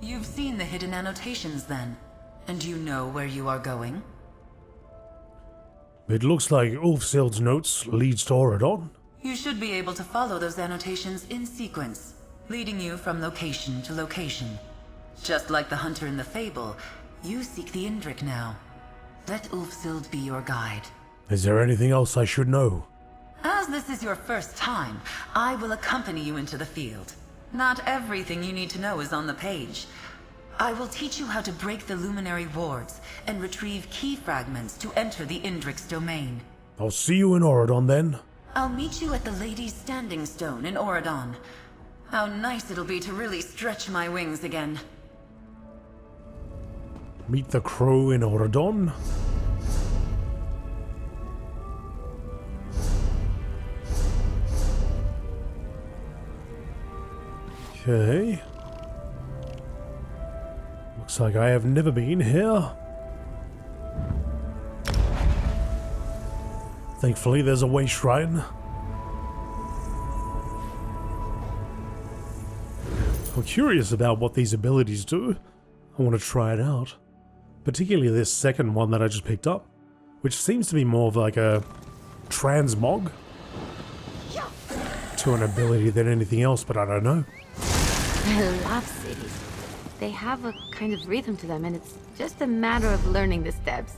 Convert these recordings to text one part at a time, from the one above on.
You've seen the hidden annotations then, and you know where you are going? It looks like Ulfsild's notes leads to Auradon. You should be able to follow those annotations in sequence, leading you from location to location. Just like the hunter in the fable, you seek the Indrik now. Let Ulfsild be your guide. Is there anything else I should know? As this is your first time, I will accompany you into the field. Not everything you need to know is on the page. I will teach you how to break the luminary wards and retrieve key fragments to enter the Indrik's domain. I'll see you in Auradon then. I'll meet you at the Lady's Standing Stone in Auradon. How nice it'll be to really stretch my wings again. Meet the crow in Auradon. Okay. Looks like I have never been here. Thankfully, there's a way shrine. I'm curious about what these abilities do. I want to try it out. Particularly this second one that I just picked up, which seems to be more of like a transmog to an ability than anything else, but I don't know. I love cities. They have a kind of rhythm to them, and it's just a matter of learning the steps.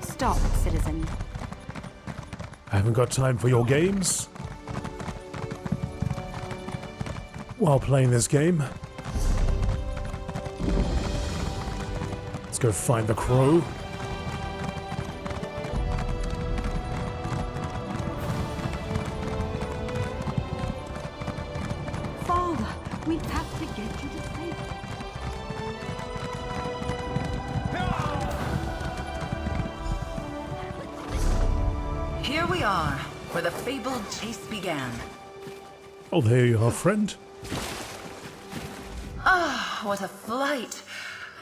Stop, citizen. I haven't got time for your games. While playing this game, let's go find the crow. Father, we have to get you to safety. Here we are, where the fabled chase began. Oh, there you are, friend. Ah, what a flight!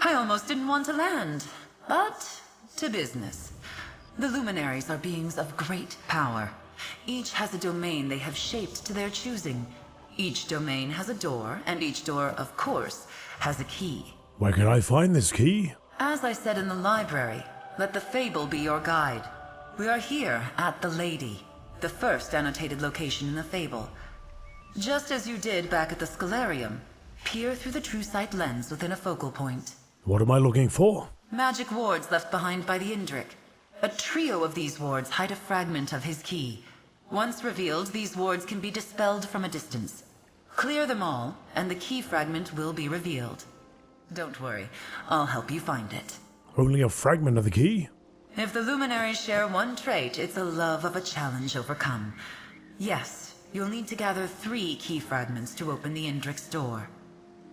I almost didn't want to land. But, to business. The Luminaries are beings of great power. Each has a domain they have shaped to their choosing. Each domain has a door, and each door, of course, has a key. Where can I find this key? As I said in the library, let the fable be your guide. We are here at the Lady, the first annotated location in the fable. Just as you did back at the Scalarium, peer through the true sight lens within a focal point. What am I looking for? Magic wards left behind by the Indrik. A trio of these wards hide a fragment of his key. Once revealed, these wards can be dispelled from a distance. Clear them all, and the key fragment will be revealed. Don't worry, I'll help you find it. Only a fragment of the key? If the Luminaries share one trait, it's a love of a challenge overcome. Yes, you'll need to gather 3 key fragments to open the Indrik's door.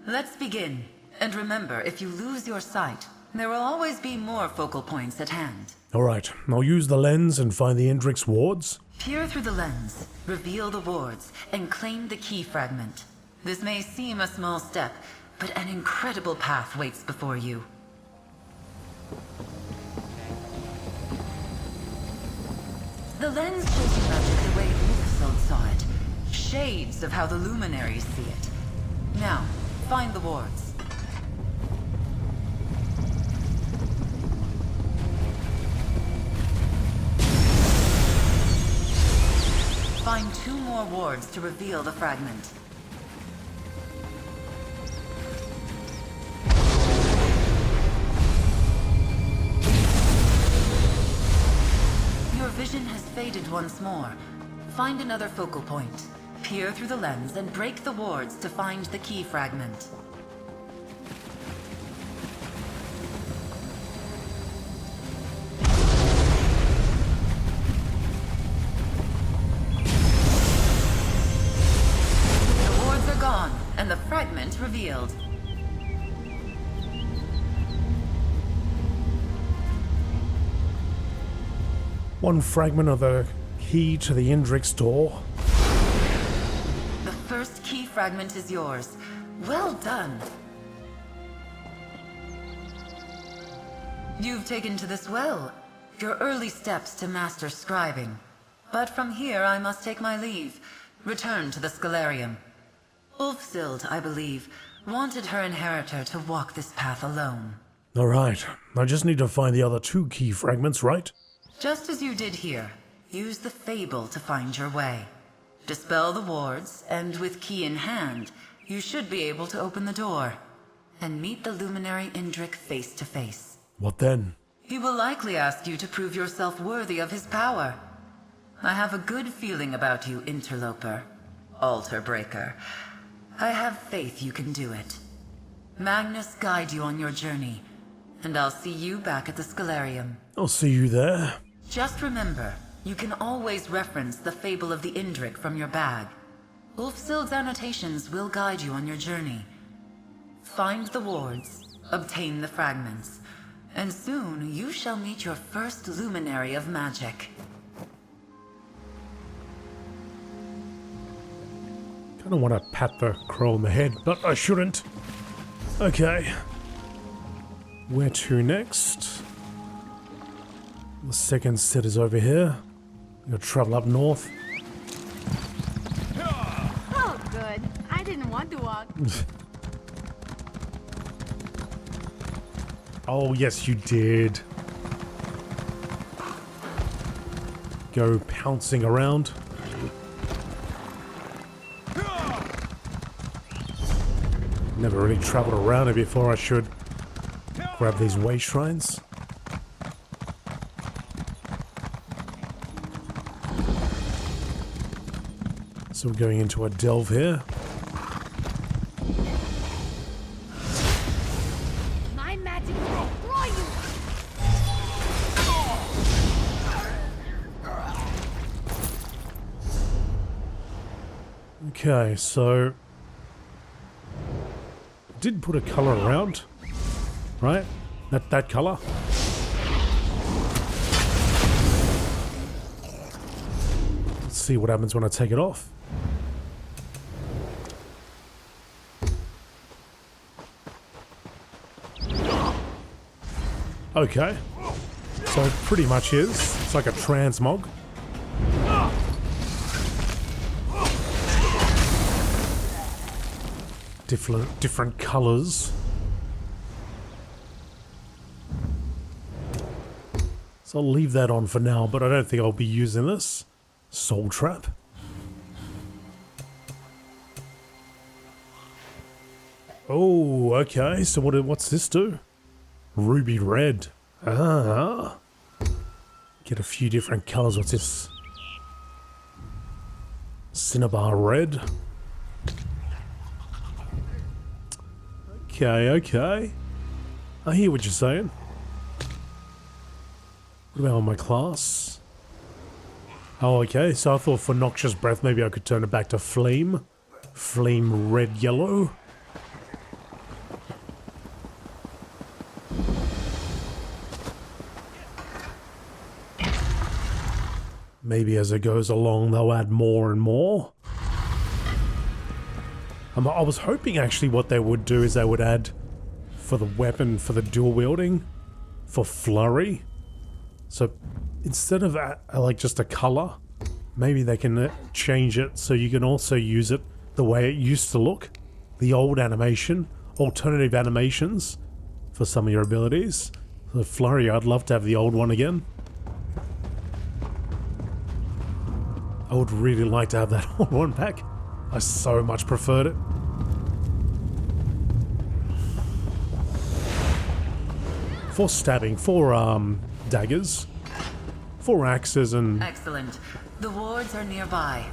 Let's begin. And remember, if you lose your sight, there will always be more focal points at hand. Alright, I'll use the lens and find the Indrik's wards. Peer through the lens, reveal the wards, and claim the key fragment. This may seem a small step, but an incredible path waits before you. The lens shows you magic the way Ulfsild saw it. Shades of how the Luminaries see it. Now, find the wards. Find 2 more wards to reveal the fragment. Your vision has faded once more. Find another focal point. Peer through the lens and break the wards to find the key fragment. The wards are gone, and the fragment revealed. One fragment of the key to the Indrik's door. The first key fragment is yours. Well done. You've taken to this well. Your early steps to master scribing. But from here I must take my leave. Return to the Scalarium. Ulfsild, I believe, wanted her inheritor to walk this path alone. Alright, I just need to find the other 2 key fragments, right? Just as you did here, use the fable to find your way. Dispel the wards, and with key in hand, you should be able to open the door and meet the luminary Indrik face to face. What then? He will likely ask you to prove yourself worthy of his power. I have a good feeling about you, interloper. Altar breaker. I have faith you can do it. Magnus guide you on your journey, and I'll see you back at the Scalarium. I'll see you there. Just remember, you can always reference the Fable of the Indrik from your bag. Ulfsild's annotations will guide you on your journey. Find the wards, obtain the fragments, and soon you shall meet your first luminary of magic. Kinda wanna pat the crow on the head, but I shouldn't. Okay. Where to next? The second set is over here. I'm gonna travel up north. Oh, good. I didn't want to walk. Oh, yes, you did. Go pouncing around. Never really traveled around it before. I should grab these way shrines. So we're going into a delve here. My magic will destroy you. Okay, so did put a color around, right? That color. Let's see what happens when I take it off. Okay, so it pretty much is. It's like a transmog. Different colors. So I'll leave that on for now, but I don't think I'll be using this. Soul Trap. Oh, okay. So what's this do? Ruby red. Ah. Get a few different colors. What's this? Cinnabar red. Okay. I hear what you're saying. What about my class? Oh, okay. So I thought for Noxious Breath, maybe I could turn it back to Flame. Flame red yellow. Maybe as it goes along, they'll add more and more. I was hoping actually what they would do is they would add for the weapon, for the dual wielding, for flurry. So instead of like just a color, maybe they can change it so you can also use it the way it used to look. The old animation, alternative animations for some of your abilities. The flurry, I'd love to have the old one again. I would really like to have that old one back. I so much preferred it. For stabbing, for daggers, for axes and... Excellent. The wards are nearby.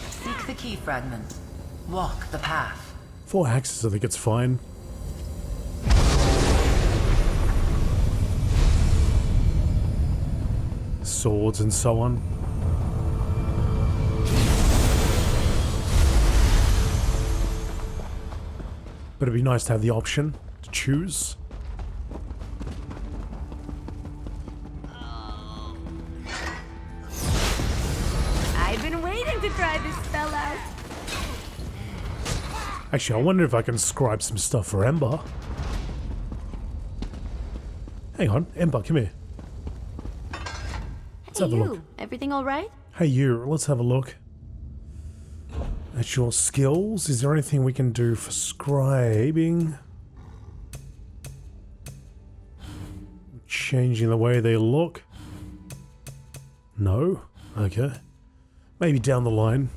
Seek the key fragment. Walk the path. For axes, I think it's fine. Swords and so on. But it'd be nice to have the option to choose. I've been waiting to try this spell out. Actually, I wonder if I can scribe some stuff for Ember. Hang on, Ember, come here. Let's have a look. Everything all right? Hey you, let's have a look. That's your skills. Is there anything we can do for scribing? Changing the way they look? No? Okay. Maybe down the line.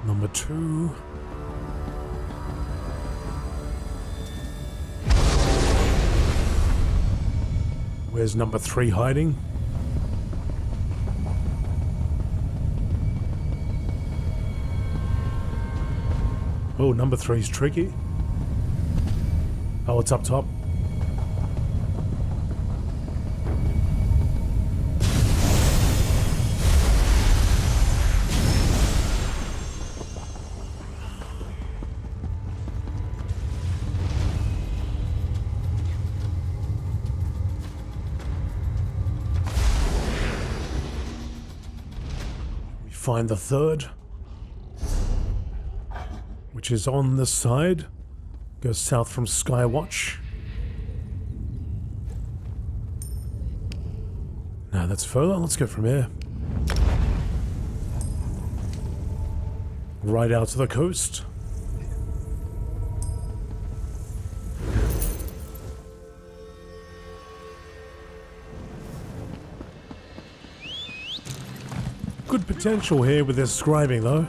Number 2. Where's number 3 hiding? Oh, number 3's tricky. Oh, it's up top. Find the 3rd, which is on this side. Goes south from Skywatch. No, that's further. Let's go from here. Right out to the coast. Good potential here with this scribing, though.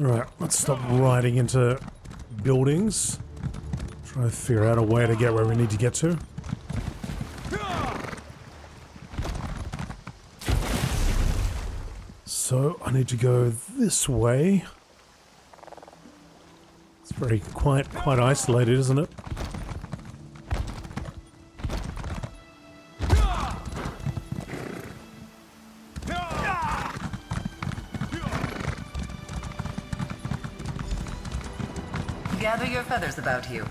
Alright, let's stop riding into buildings. Try to figure out a way to get where we need to get to. So, I need to go this way. It's quite isolated, isn't it? Gather your feathers about you.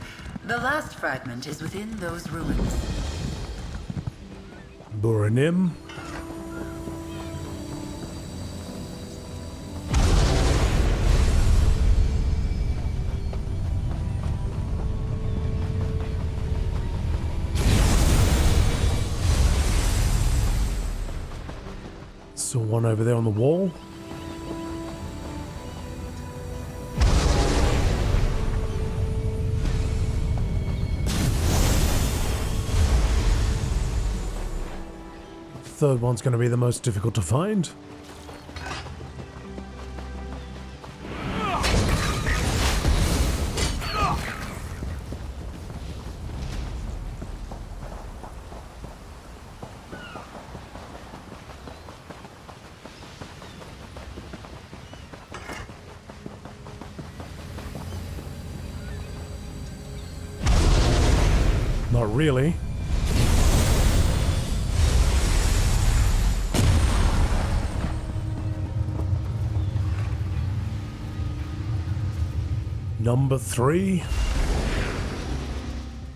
The last fragment is within those ruins. Buranim. Saw one over there on the wall. Third one's going to be the most difficult to find. Not really. Number 3.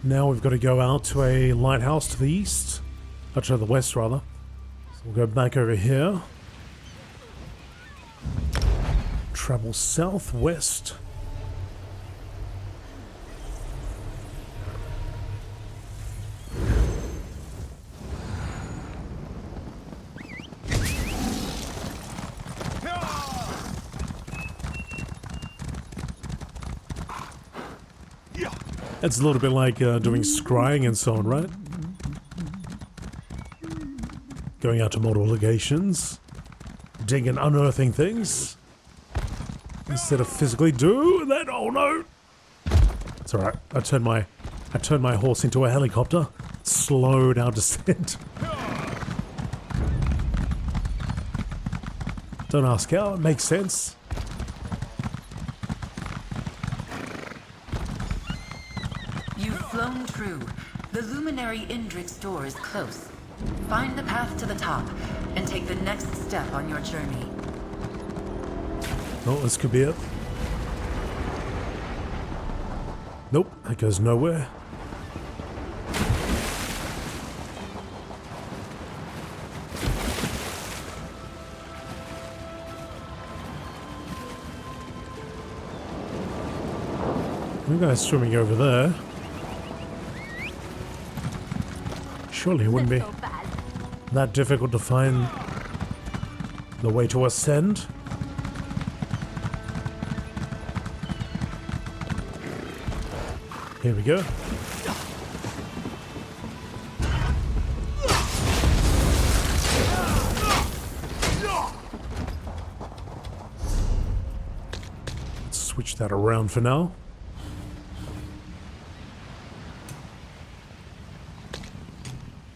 Now we've got to go out to a lighthouse to the east. To the west, rather. So we'll go back over here. Travel southwest. It's a little bit like doing scrying and so on, right? Going out to multiple locations, digging and unearthing things, instead of physically do that. Oh no! It's alright. I turned my horse into a helicopter. slowed our descent. Don't ask how, it makes sense. You've flown true. The luminary Indrik's door is close. Find the path to the top and take the next step on your journey. Oh, this could be it. Nope, that goes nowhere. You guys swimming over there. Surely it wouldn't be that difficult to find the way to ascend. Here we go. Let's switch that around for now.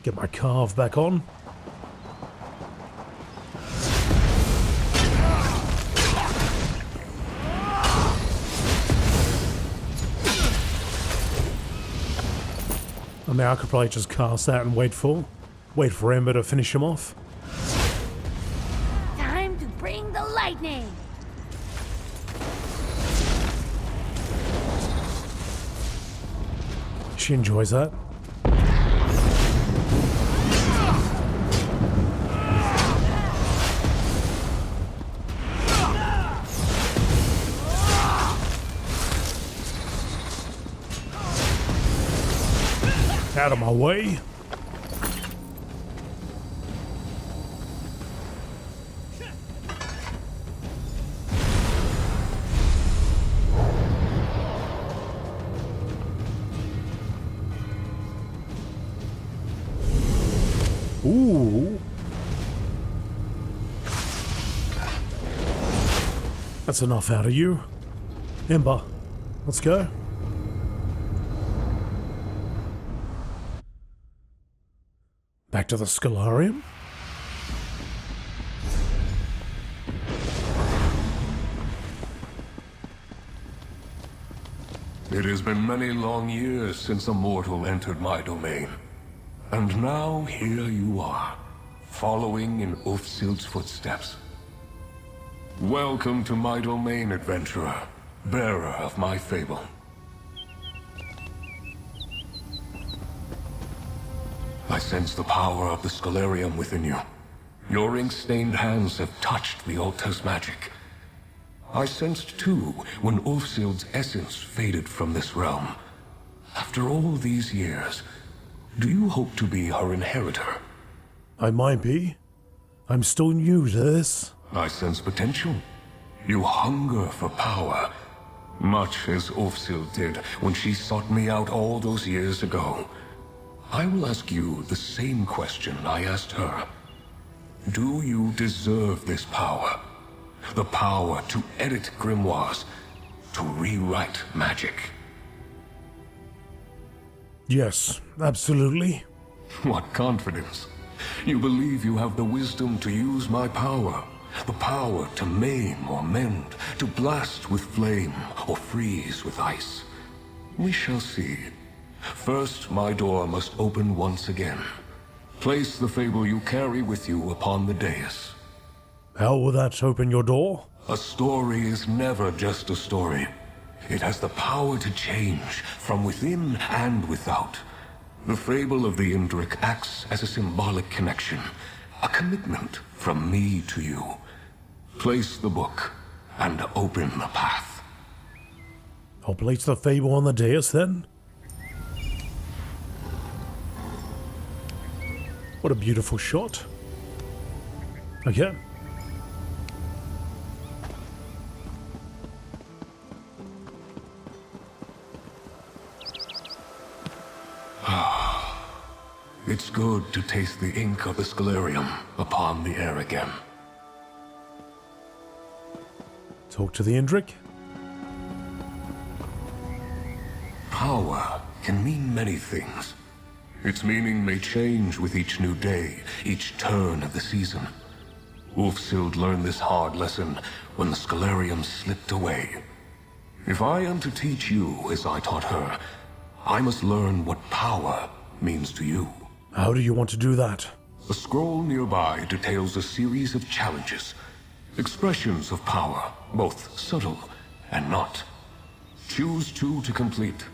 Get my carve back on. I mean, I could probably just cast that and wait for Ember to finish him off. Time to bring the lightning! She enjoys that. Out of my way. Ooh. That's enough out of you. Ember, let's go. Back to the Scholarium. It has been many long years since a mortal entered my domain. And now here you are, following in Ulfsild's footsteps. Welcome to my domain, adventurer, bearer of my fable. I sense the power of the Scholarium within you. Your ink-stained hands have touched the altar's magic. I sensed too when Ulfsild's essence faded from this realm. After all these years, do you hope to be her inheritor? I might be. I'm still new to this. I sense potential. You hunger for power, much as Ulfsild did when she sought me out all those years ago. I will ask you the same question I asked her. Do you deserve this power? The power to edit grimoires, to rewrite magic? Yes, absolutely. What confidence. You believe you have the wisdom to use my power. The power to maim or mend, to blast with flame or freeze with ice. We shall see. First, my door must open once again. Place the fable you carry with you upon the dais. How will that open your door? A story is never just a story. It has the power to change from within and without. The fable of the Indrik acts as a symbolic connection, a commitment from me to you. Place the book and open the path. I'll place the fable on the dais then. What a beautiful shot. Okay. It's good to taste the ink of the Scholarium upon the air again. Talk to the Indrik. Power can mean many things. Its meaning may change with each new day, each turn of the season. Ulfsild learned this hard lesson when the Scholarium slipped away. If I am to teach you as I taught her, I must learn what power means to you. How do you want to do that? A scroll nearby details a series of challenges, expressions of power, both subtle and not. Choose two to complete,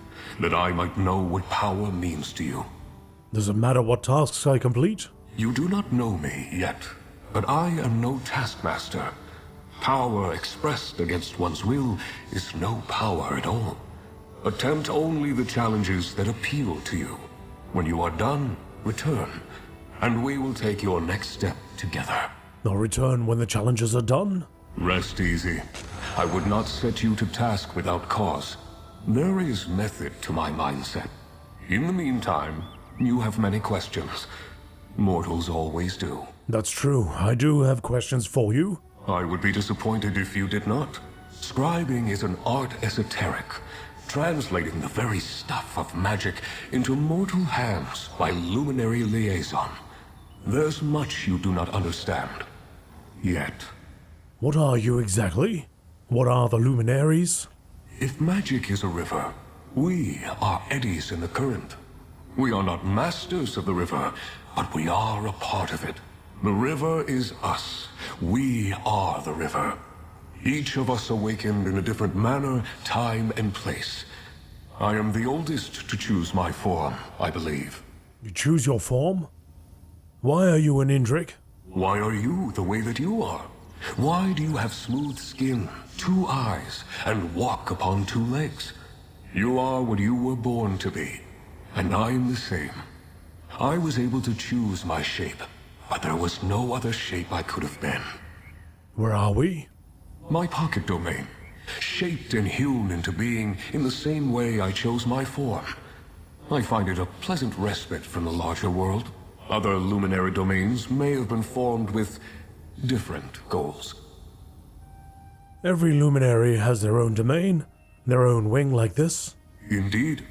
that I might know what power means to you. Does it matter what tasks I complete? You do not know me yet, but I am no taskmaster. Power expressed against one's will is no power at all. Attempt only the challenges that appeal to you. When you are done, return, and we will take your next step together. I'll return when the challenges are done? Rest easy. I would not set you to task without cause. There is method to my mindset. In the meantime, you have many questions. Mortals always do. That's true. I do have questions for you. I would be disappointed if you did not. Scribing is an art esoteric, translating the very stuff of magic into mortal hands by luminary liaison. There's much you do not understand. Yet. What are you exactly? What are the luminaries? If magic is a river, we are eddies in the current. We are not masters of the river, but we are a part of it. The river is us. We are the river. Each of us awakened in a different manner, time, and place. I am the oldest to choose my form, I believe. You choose your form? Why are you an Indrik? Why are you the way that you are? Why do you have smooth skin, 2 eyes, and walk upon 2 legs? You are what you were born to be, and I'm the same. I was able to choose my shape, but there was no other shape I could have been. Where are we? My pocket domain, shaped and hewn into being in the same way I chose my form. I find it a pleasant respite from the larger world. Other luminary domains may have been formed with different goals. Every luminary has their own domain, their own wing like this. Indeed.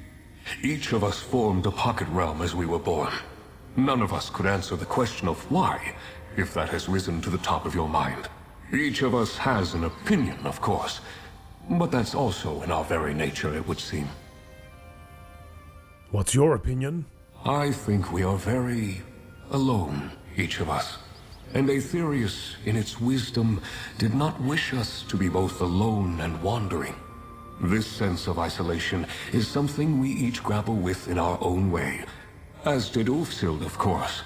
Each of us formed a pocket realm as we were born. None of us could answer the question of why, if that has risen to the top of your mind. Each of us has an opinion, of course, but that's also in our very nature, it would seem. What's your opinion? I think we are very alone, each of us. And Aetherius, in its wisdom, did not wish us to be both alone and wandering. This sense of isolation is something we each grapple with in our own way. As did Ulfsild, of course.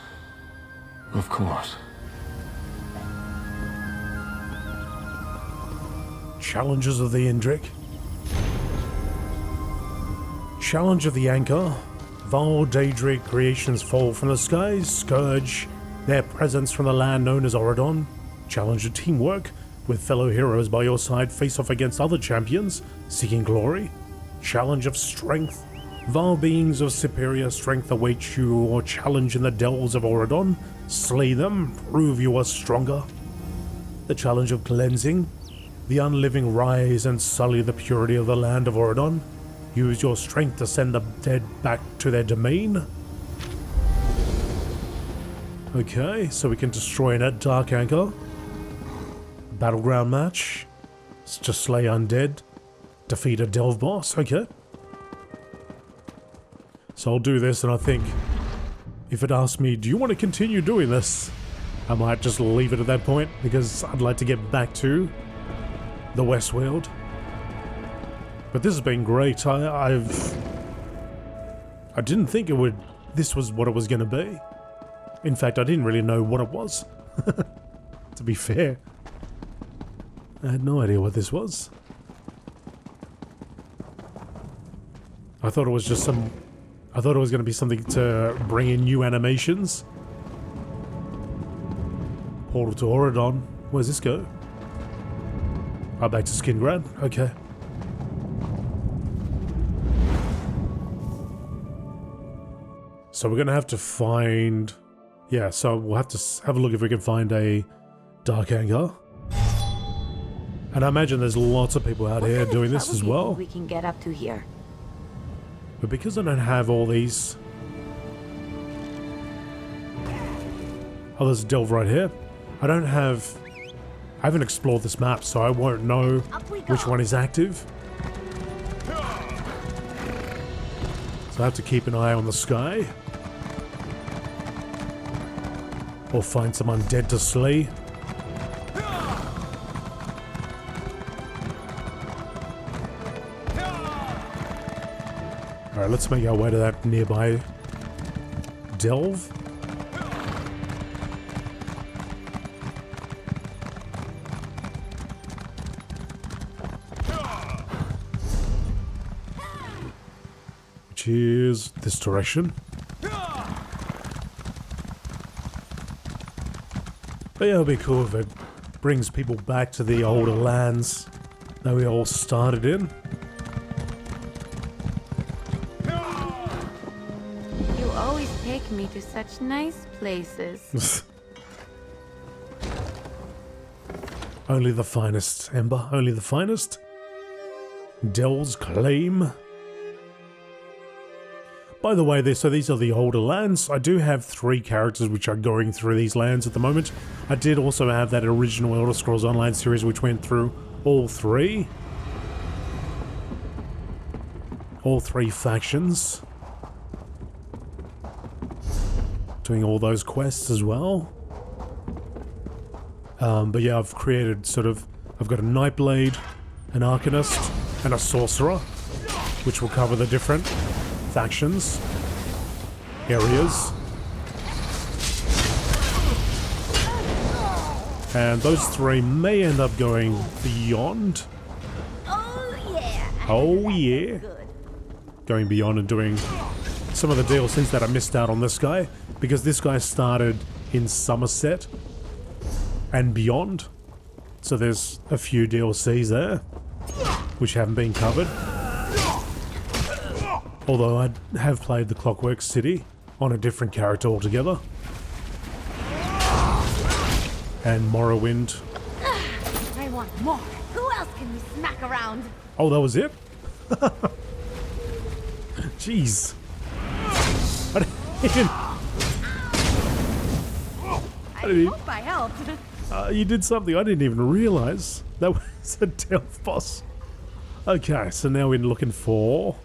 Of course. Challenges of the Indrik. Challenge of the Anchor. Val Daedric creations fall from the skies. Scourge their presence from the land known as Auradon. Challenge of teamwork. With fellow heroes by your side, face off against other champions, seeking glory. Challenge of strength. Vile beings of superior strength await you or challenge in the dells of Auradon. Slay them, prove you are stronger. The challenge of cleansing. The unliving rise and sully the purity of the land of Auradon. Use your strength to send the dead back to their domain. Okay, so we can destroy a dark anchor. Battleground match. It's to slay undead. Defeat a delve boss. Okay. So I'll do this, and I think if it asks me, do you want to continue doing this? I might just leave it at that point, because I'd like to get back to the West Weald. But this has been great. I didn't think this was what it was going to be. In fact, I didn't really know what it was. To be fair. I had no idea what this was. I thought it was just I thought it was going to be something to bring in new animations. Portal to Auradon. Where's this go? Oh, back to Skingrad? Okay. So we're going to have to find... Yeah, so we'll have to have a look if we can find a Dark Anchor. And I imagine there's lots of people out here doing this as well. We can get up to here. But because I don't have all these Oh, there's a delve right here. I haven't explored this map, so I won't know which one is active. So I have to keep an eye on the sky. Or find some undead to slay. Alright, let's make our way to that nearby delve. Which is this direction. But yeah, it'll be cool if it brings people back to the older lands that we all started in. You always take me to such nice places. Only the finest, Ember. Only the finest. Del's claim. By the way, so these are the older lands. I do have 3 characters which are going through these lands at the moment. I did also have that original Elder Scrolls Online series which went through all 3. All 3 factions. Doing all those quests as well. But yeah, I've created I've got a Nightblade, an Arcanist, and a Sorcerer, which will cover the different factions, areas. And those 3 may end up going beyond. Oh yeah. Going beyond and doing some of the DLCs that I missed out on this guy, because this guy started in Somerset and beyond. So there's a few DLCs there which haven't been covered. Although I have played the Clockwork City on a different character altogether. And Morrowind. I want more. Who else can we smack around? Oh, that was it? Jeez. I hope I helped. You did something I didn't even realize. That was a delve boss. Okay, so now we're looking for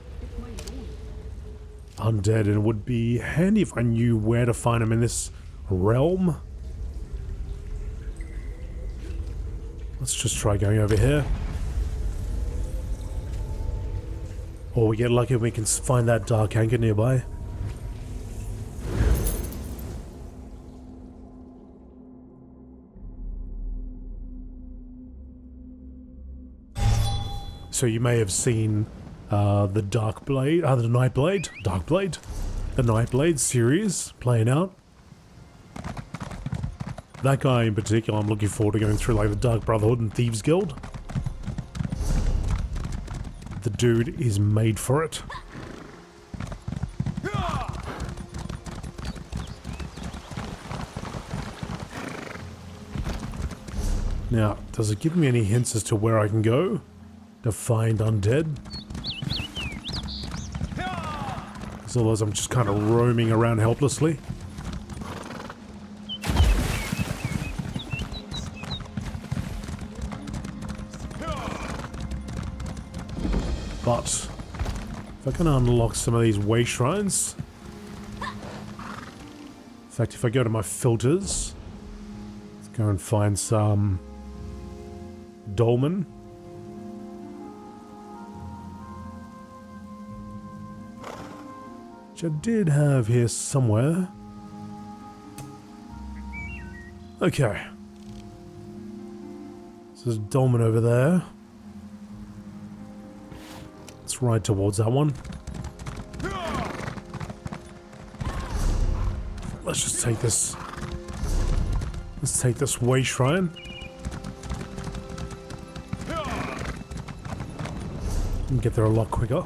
undead, and it would be handy if I knew where to find them in this realm. Let's just try going over here. Or we get lucky and we can find that dark anchor nearby. So you may have seen the the Nightblade series playing out. That guy in particular, I'm looking forward to going through like the Dark Brotherhood and Thieves Guild. The dude is made for it. Now, does it give me any hints as to where I can go to find undead? Because otherwise I'm just kind of roaming around helplessly. But if I can unlock some of these way shrines. In fact, if I go to my filters, let's go and find some dolmen. Which I did have here somewhere. Okay. So there's a dolmen over there. Let's ride towards that one. Let's just take this. Let's take this way shrine. And get there a lot quicker.